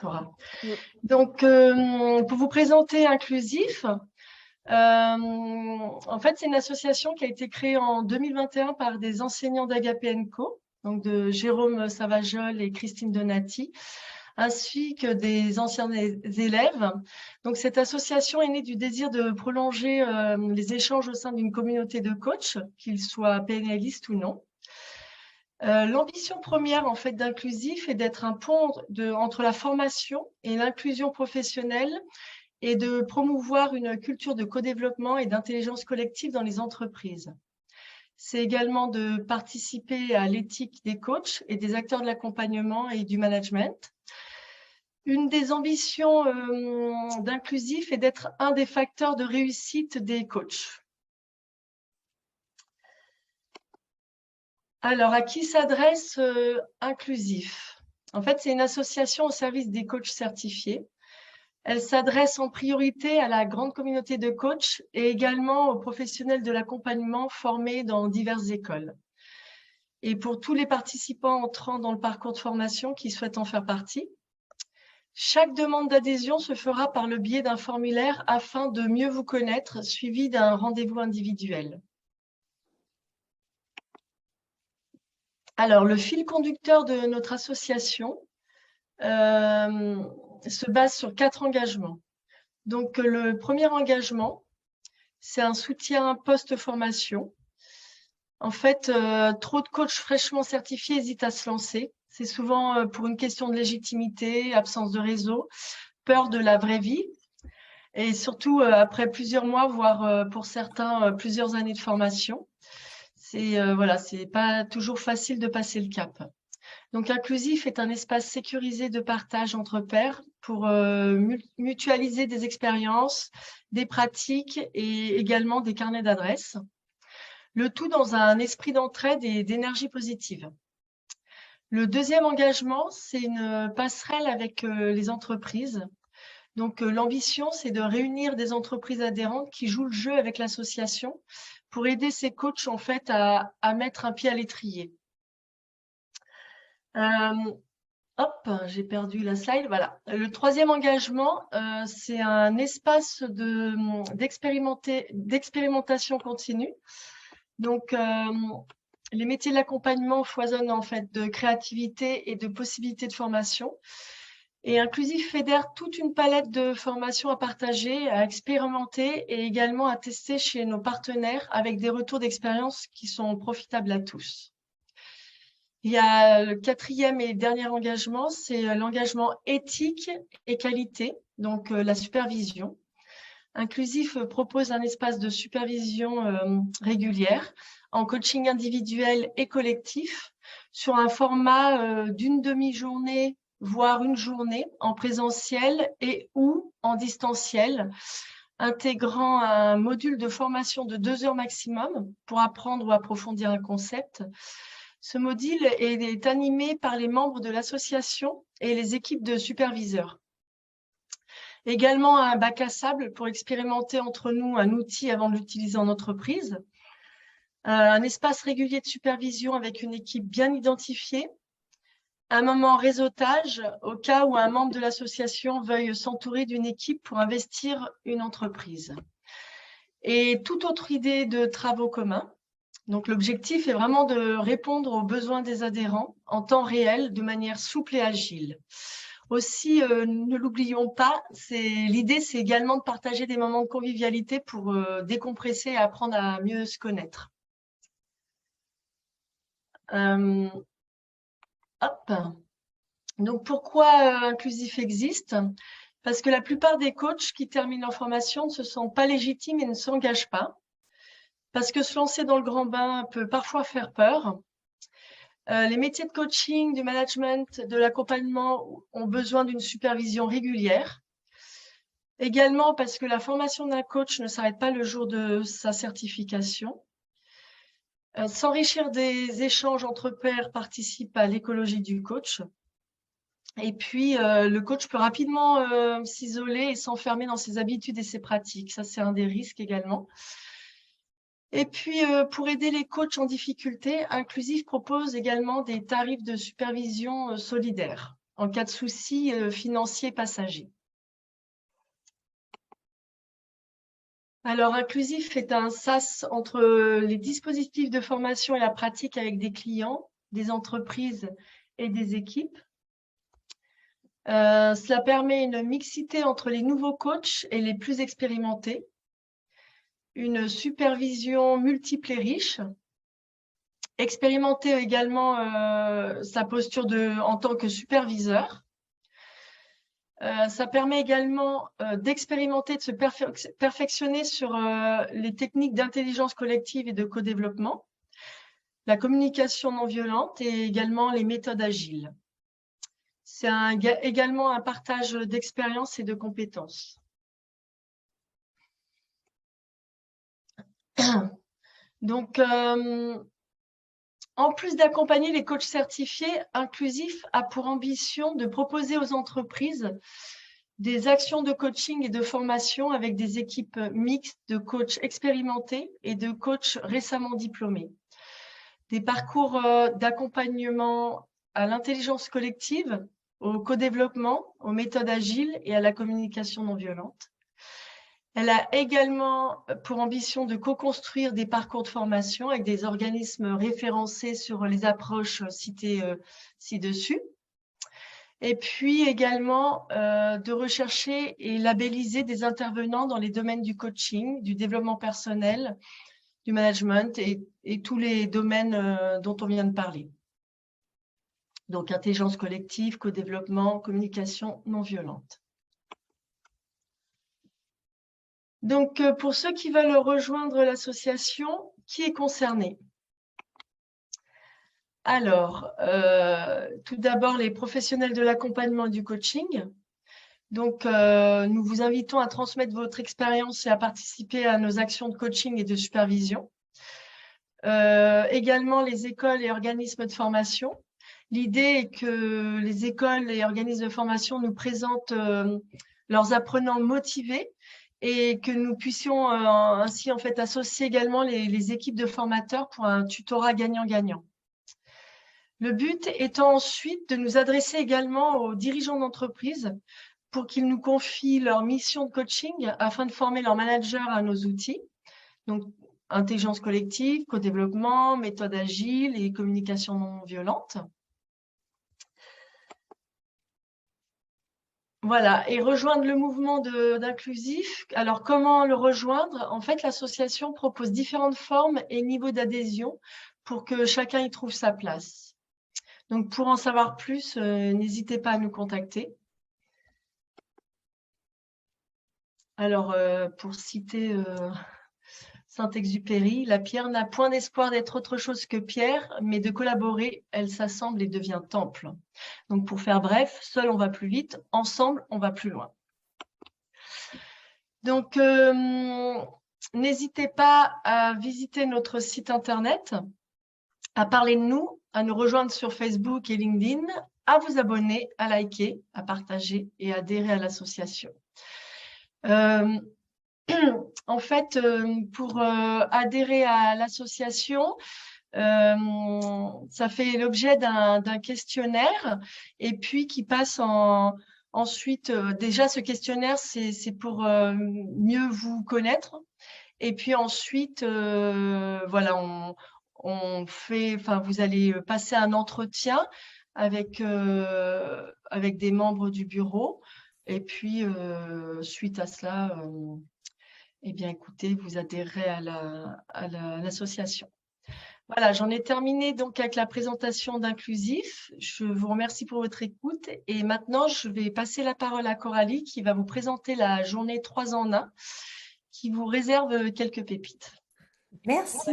diaspora. Oui. Donc, pour vous présenter Inclusif, en fait, c'est une association qui a été créée en 2021 par des enseignants d'Agapé & Co, donc de Jérôme Savajol et Christine Donati, ainsi que des anciens élèves. Donc, cette association est née du désir de prolonger les échanges au sein d'une communauté de coachs, qu'ils soient PNListes ou non. L'ambition première en fait d'Inclusif est d'être un pont entre la formation et l'inclusion professionnelle et de promouvoir une culture de co-développement et d'intelligence collective dans les entreprises. C'est également de participer à l'éthique des coachs et des acteurs de l'accompagnement et du management. Une des ambitions d'Inclusif est d'être un des facteurs de réussite des coachs. Alors, à qui s'adresse Inclusif? En fait, c'est une association au service des coachs certifiés. Elle s'adresse en priorité à la grande communauté de coachs et également aux professionnels de l'accompagnement formés dans diverses écoles. Et pour tous les participants entrant dans le parcours de formation qui souhaitent en faire partie, chaque demande d'adhésion se fera par le biais d'un formulaire afin de mieux vous connaître, suivi d'un rendez-vous individuel. Alors, le fil conducteur de notre association se base sur 4 engagements. Donc, le premier engagement, c'est un soutien post-formation. En fait, trop de coachs fraîchement certifiés hésitent à se lancer. C'est souvent pour une question de légitimité, absence de réseau, peur de la vraie vie. Et surtout, après plusieurs mois, voire pour certains, plusieurs années de formation. Voilà, c'est pas toujours facile de passer le cap. Donc, Inclusif est un espace sécurisé de partage entre pairs pour mutualiser des expériences, des pratiques et également des carnets d'adresses. Le tout dans un esprit d'entraide et d'énergie positive. Le deuxième engagement, c'est une passerelle avec les entreprises. Donc, l'ambition, c'est de réunir des entreprises adhérentes qui jouent le jeu avec l'association pour aider ces coachs en fait à mettre un pied à l'étrier. Hop, j'ai perdu la slide. Voilà. Le troisième engagement, c'est un espace d'expérimentation continue. Donc, les métiers de l'accompagnement foisonnent en fait de créativité et de possibilités de formation. Et Inclusif fédère toute une palette de formations à partager, à expérimenter et également à tester chez nos partenaires avec des retours d'expérience qui sont profitables à tous. Il y a le quatrième et dernier engagement, c'est l'engagement éthique et qualité, donc la supervision. Inclusif propose un espace de supervision régulière en coaching individuel et collectif sur un format d'une demi-journée, voire une journée en présentiel et ou en distanciel, intégrant un module de formation de 2 heures maximum pour apprendre ou approfondir un concept. Ce module est animé par les membres de l'association et les équipes de superviseurs. Également un bac à sable pour expérimenter entre nous un outil avant de l'utiliser en entreprise. Un espace régulier de supervision avec une équipe bien identifiée. Un moment réseautage au cas où un membre de l'association veuille s'entourer d'une équipe pour investir une entreprise. Et toute autre idée de travaux communs. Donc, l'objectif est vraiment de répondre aux besoins des adhérents en temps réel, de manière souple et agile. Aussi, ne l'oublions pas, l'idée, c'est également de partager des moments de convivialité pour décompresser et apprendre à mieux se connaître. Hop. Donc, pourquoi Inclusif existe? Parce que la plupart des coachs qui terminent leur formation ne se sentent pas légitimes et ne s'engagent pas. Parce que se lancer dans le grand bain peut parfois faire peur. Les métiers de coaching, du management, de l'accompagnement ont besoin d'une supervision régulière. Également parce que la formation d'un coach ne s'arrête pas le jour de sa certification. S'enrichir des échanges entre pairs participe à l'écologie du coach. Et puis, le coach peut rapidement s'isoler et s'enfermer dans ses habitudes et ses pratiques. Ça, c'est un des risques également. Et puis, pour aider les coachs en difficulté, Inclusif propose également des tarifs de supervision solidaires. en cas de souci financier passager. Alors, Inclusif est un SaaS entre les dispositifs de formation et la pratique avec des clients, des entreprises et des équipes. Cela permet une mixité entre les nouveaux coachs et les plus expérimentés, une supervision multiple et riche, expérimenter également sa posture en tant que superviseur. Ça permet également d'expérimenter, de se perfectionner sur les techniques d'intelligence collective et de co-développement, la communication non violente et également les méthodes agiles. C'est également un partage d'expériences et de compétences. Donc, en plus d'accompagner les coachs certifiés, Inclusif a pour ambition de proposer aux entreprises des actions de coaching et de formation avec des équipes mixtes de coachs expérimentés et de coachs récemment diplômés. Des parcours d'accompagnement à l'intelligence collective, au co-développement, aux méthodes agiles et à la communication non violente. Elle a également pour ambition de co-construire des parcours de formation avec des organismes référencés sur les approches citées ci-dessus. Et puis également de rechercher et labelliser des intervenants dans les domaines du coaching, du développement personnel, du management et tous les domaines dont on vient de parler. Donc, intelligence collective, co-développement, communication non violente. Donc, pour ceux qui veulent rejoindre l'association, qui est concerné? Alors, tout d'abord, les professionnels de l'accompagnement et du coaching. Donc, nous vous invitons à transmettre votre expérience et à participer à nos actions de coaching et de supervision. Également, les écoles et organismes de formation. L'idée est que les écoles et organismes de formation nous présentent leurs apprenants motivés et que nous puissions ainsi en fait associer également les équipes de formateurs pour un tutorat gagnant-gagnant. Le but étant ensuite de nous adresser également aux dirigeants d'entreprise pour qu'ils nous confient leur mission de coaching afin de former leurs managers à nos outils. Donc, intelligence collective, co-développement, méthode agile et communication non violente. Voilà, et rejoindre le mouvement d'Inclusif. Alors, comment le rejoindre? En fait, l'association propose différentes formes et niveaux d'adhésion pour que chacun y trouve sa place. Donc, pour en savoir plus, n'hésitez pas à nous contacter. Alors, pour citer Saint-Exupéry, la pierre n'a point d'espoir d'être autre chose que pierre, mais de collaborer, elle s'assemble et devient temple. Donc, pour faire bref, seul on va plus vite, ensemble on va plus loin. Donc, n'hésitez pas à visiter notre site internet, à parler de nous, à nous rejoindre sur Facebook et LinkedIn, à vous abonner, à liker, à partager et à adhérer à l'association. En fait, pour adhérer à l'association, ça fait l'objet d'un questionnaire et puis qui passe ensuite, déjà ce questionnaire, c'est pour mieux vous connaître. Et puis ensuite, voilà, vous allez passer un entretien avec des membres du bureau. Et puis, suite à cela, eh bien, écoutez, vous adhérez à l'association. Voilà, j'en ai terminé donc avec la présentation d'Inclusif. Je vous remercie pour votre écoute. Et maintenant, je vais passer la parole à Coralie qui va vous présenter la journée 3 en 1 qui vous réserve quelques pépites. Merci.